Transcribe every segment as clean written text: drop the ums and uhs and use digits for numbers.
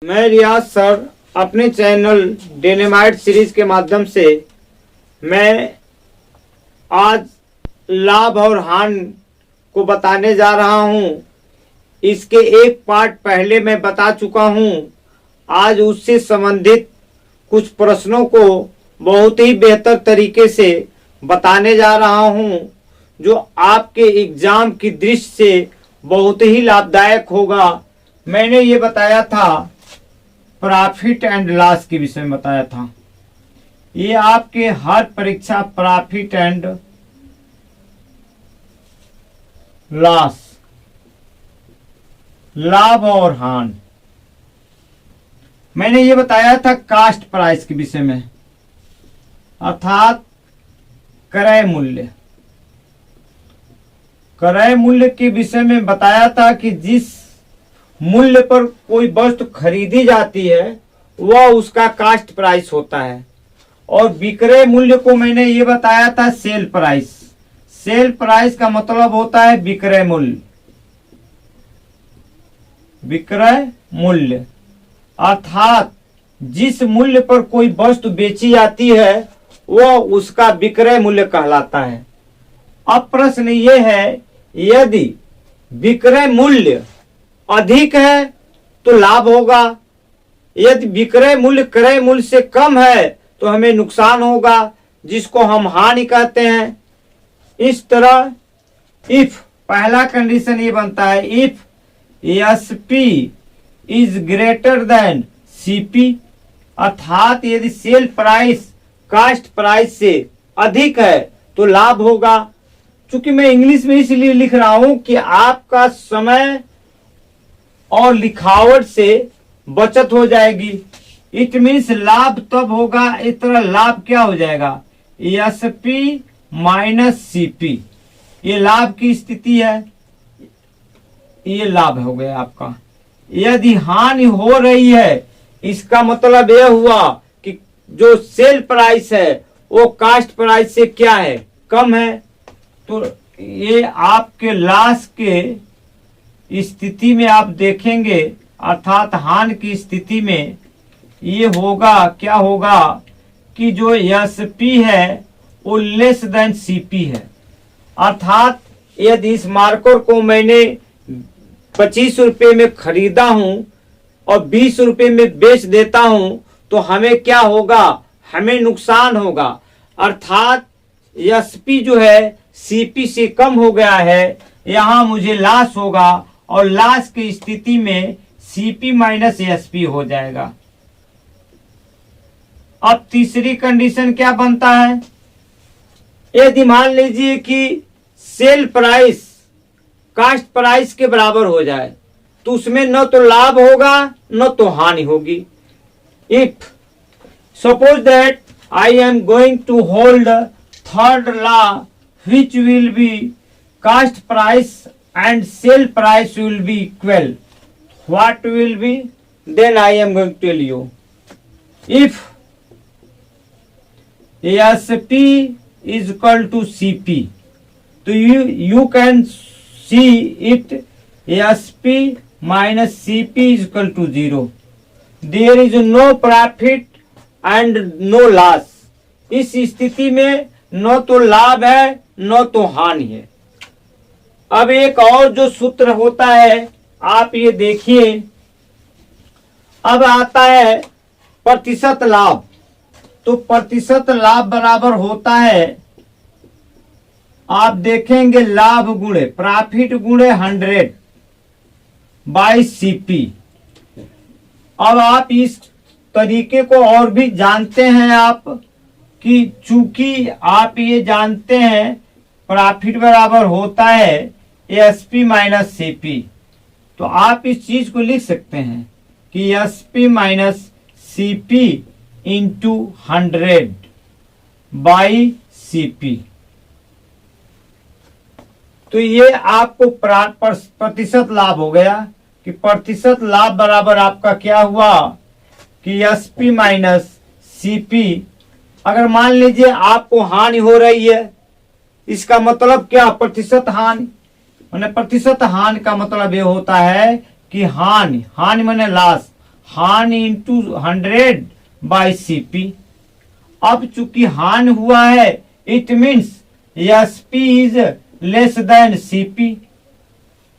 मैं रियाज सर अपने channel डेनेमाइट series के माध्यम से मैं आज लाभ और हानि को बताने जा रहा हूं। इसके एक पार्ट पहले मैं बता चुका हूं। आज उससे संबंधित कुछ प्रश्नों को बहुत ही बेहतर तरीके से बताने जा रहा हूं, जो आपके एग्जाम की दृष्टि से बहुत ही लाभदायक होगा। मैंने ये बताया था, प्रॉफिट एंड लॉस के विषय में बताया था। ये आपके हर परीक्षा प्रॉफिट एंड लॉस, लाभ और हानि। मैंने ये बताया था कास्ट प्राइस के विषय में, अर्थात क्रय मूल्य। क्रय मूल्य के विषय में बताया था कि जिस मूल्य पर कोई वस्तु खरीदी जाती है वह उसका कास्ट प्राइस होता है। और विक्रय मूल्य को मैंने ये बताया था सेल प्राइस। सेल प्राइस का मतलब होता है विक्रय मूल्य। विक्रय मूल्य अर्थात जिस मूल्य पर कोई वस्तु बेची जाती है वह उसका विक्रय मूल्य कहलाता है। अब प्रश्न ये है, यदि विक्रय मूल्य अधिक है तो लाभ होगा, यदि विक्रय मूल्य क्रय मूल्य से कम है तो हमें नुकसान होगा, जिसको हम हानि कहते हैं। इस तरह इफ पहला कंडीशन ये बनता है, if SP is greater than CP, अर्थात यदि सेल प्राइस कास्ट प्राइस से अधिक है तो लाभ होगा। चूंकि मैं इंग्लिश में इसलिए लिख रहा हूं कि आपका समय और लिखावट से बचत हो जाएगी। इट मीन्स लाभ तब होगा, इस तरह लाभ क्या हो जाएगा, एसपी माइनस सीपी। ये लाभ की स्थिति है, ये लाभ हो गया आपका। यदि हानि हो रही है, इसका मतलब यह हुआ कि जो सेल प्राइस है वो कास्ट प्राइस से क्या है, कम है। तो ये आपके लॉस के स्थिति में आप देखेंगे, अर्थात हानि की स्थिति में ये होगा, क्या होगा कि जो एसपी है वो लेस देन सीपी है। अर्थात यदि इस मार्कर को मैंने 25 रुपए में खरीदा हूं और 20 रुपए में बेच देता हूं तो हमें क्या होगा, हमें नुकसान होगा। अर्थात एसपी जो है सीपी से कम हो गया है, यहां मुझे लॉस होगा और लॉस की स्थिति में सीपी माइनस एसपी हो जाएगा। अब तीसरी कंडीशन क्या बनता है, यदि मान लीजिए कि सेल प्राइस कास्ट प्राइस के बराबर हो जाए तो उसमें न तो लाभ होगा न तो हानि होगी। If suppose that I am going to hold third law which will be cost price and sale price will be equal. What will be? Then I am going to tell you. If SP is equal to CP, so you can see it SP minus CP is equal to 0. There is no profit and no loss. इस स्थिति में न तो लाभ है न तो हानि है। अब एक और जो सूत्र होता है आप ये देखिए, अब आता है प्रतिशत लाभ। तो प्रतिशत लाभ बराबर होता है, आप देखेंगे लाभ गुणे प्रॉफिट गुणे 100 बाई सीपी। अब आप इस तरीके को और भी जानते हैं आप कि चूंकि आप ये जानते हैं प्रॉफिट बराबर होता है एसपी माइनस सीपी, तो आप इस चीज को लिख सकते हैं कि SP minus CP into 100 by CP. तो ये आपको प्रतिशत लाभ हो गया कि प्रतिशत लाभ बराबर आपका क्या हुआ कि एसपी माइनस सीपी। अगर मान लीजिए आपको हानि हो रही है, इसका मतलब क्या, प्रतिशत हानि। माने प्रतिशत हानि का मतलब ये होता है कि हानि माने लॉस, हान इंटू 100 बाई सीपी। अब चूंकि हान हुआ है, it means SP is less than CP,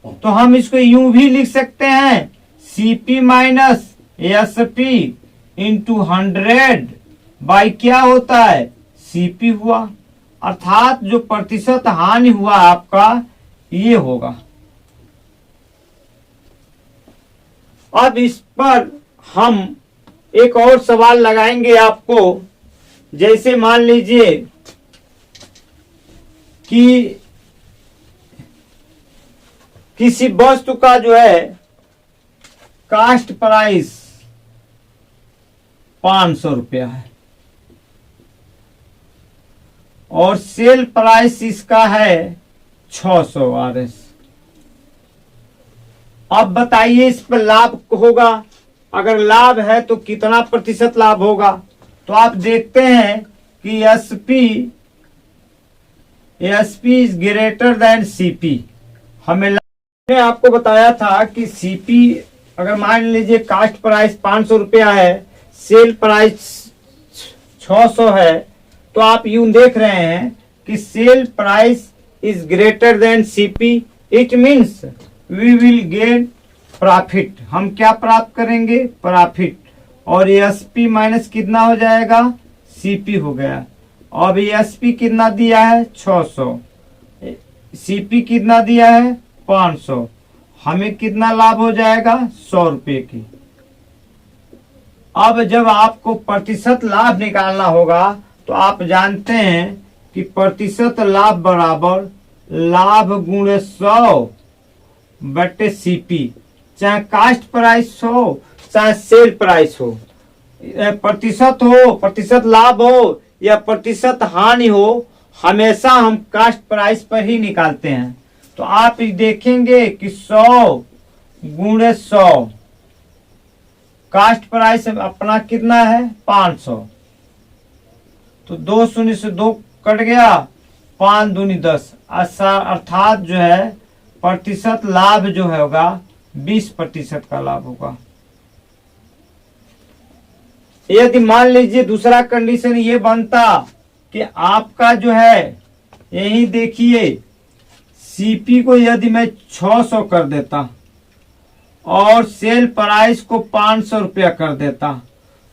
तो हम इसको यूं भी लिख सकते हैं, CP minus SP into 100 by क्या होता है, सीपी हुआ। अर्थात जो प्रतिशत हानि हुआ आपका ये होगा। अब इस पर हम एक और सवाल लगाएंगे आपको। जैसे मान लीजिए कि किसी वस्तु का जो है कास्ट प्राइस 500 रुपया है और सेल प्राइस इसका है 600 RS। अब बताइए इस पर लाभ होगा, अगर लाभ है तो कितना प्रतिशत लाभ होगा। तो आप देखते हैं कि SP is greater than CP. मैंने आपको बताया था कि सीपी अगर मान लीजिए कास्ट प्राइस 500 रुपया है, सेल प्राइस 600 है, तो आप यूं देख रहे हैं कि sale price is greater than CP, it means we will gain profit. हम क्या प्राप्त करेंगे, प्रॉफिट। और एसपी माइनस कितना हो जाएगा, सीपी हो गया। अब एसपी कितना दिया है 600, सीपी कितना दिया है 500, हमें कितना लाभ हो जाएगा 100 रुपये की। अब जब आपको प्रतिशत लाभ निकालना होगा तो आप जानते हैं कि प्रतिशत लाभ बराबर लाभ गुणे 100 बटे सीपी, चाहे कास्ट प्राइस हो चाहे सेल प्राइस हो, प्रतिशत लाभ हो या प्रतिशत हानि हो, हमेशा हम कास्ट प्राइस पर ही निकालते हैं। तो आप देखेंगे कि 100 गुणे 100, कास्ट प्राइस अपना कितना है 500, तो 2 शून्य से 2 कट गया, 5 दूनी 10, अर्थात जो है प्रतिशत लाभ जो होगा 20% का लाभ होगा। यदि मान लीजिए दूसरा कंडीशन ये बनता कि आपका जो है, यही देखिए सीपी को यदि मैं 600 कर देता और सेल प्राइस को 500 रुपया कर देता,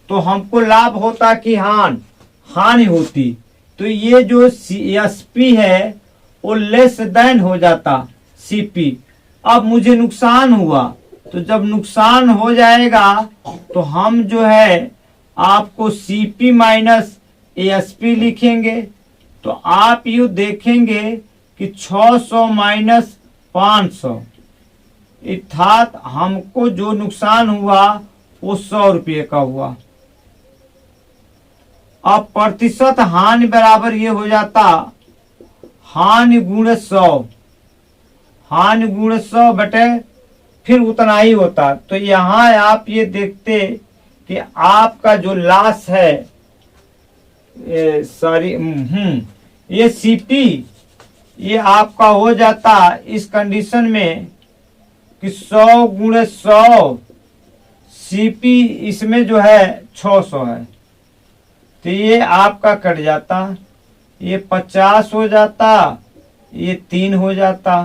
तो हमको लाभ होता कि हानि होती। तो ये जो एसपी है वो लेस देन हो जाता सीपी। अब मुझे नुकसान हुआ, तो जब नुकसान हो जाएगा तो हम जो है आपको सीपी माइनस एसपी लिखेंगे। तो आप यू देखेंगे कि 600 माइनस 500, अर्थात हमको जो नुकसान हुआ वो 100 रुपये का हुआ। अब प्रतिशत हानि बराबर ये हो जाता हानि गुणे 100, हानि गुणे 100 बटे फिर उतना ही होता। तो यहाँ आप ये देखते कि आपका जो लॉस है, ये सीपी ये आपका हो जाता इस कंडीशन में कि 100 गुणे 100, सीपी इसमें जो है 600 है, तो ये आपका कट जाता, ये 50 हो जाता, ये 3 हो जाता,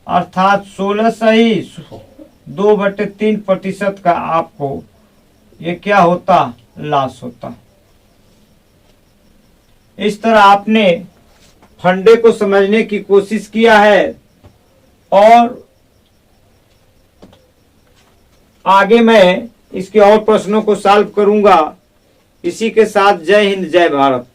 अर्थात 16 सही 2/3% का आपको ये क्या होता, लॉस होता। इस तरह आपने फंडे को समझने की कोशिश किया है और आगे मैं इसके और प्रश्नों को सॉल्व करूंगा। इसी के साथ जय हिंद, जय भारत।